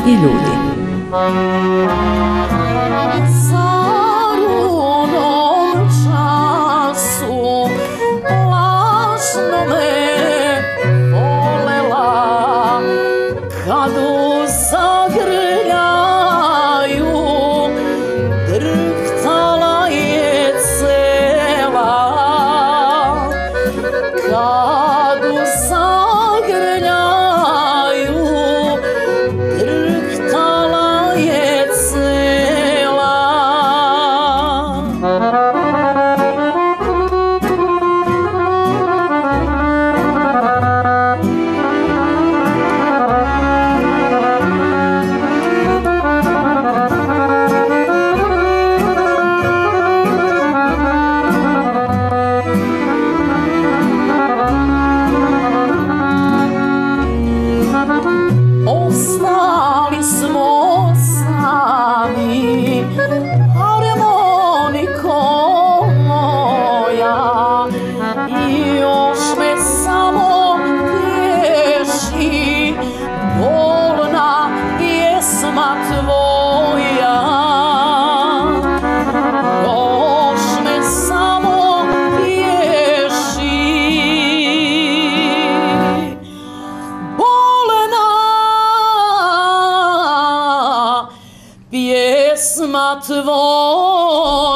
I ljudi. Zar u onom času lažno me volela, kad u zagrljaju drhtala je cela, kad u zagrljaju drhtala je cela. Ostali smo sami, harmoniko moja, i još me samo tješi bolna pjesma tvoja. Još me samo tješi pjesma tvoja.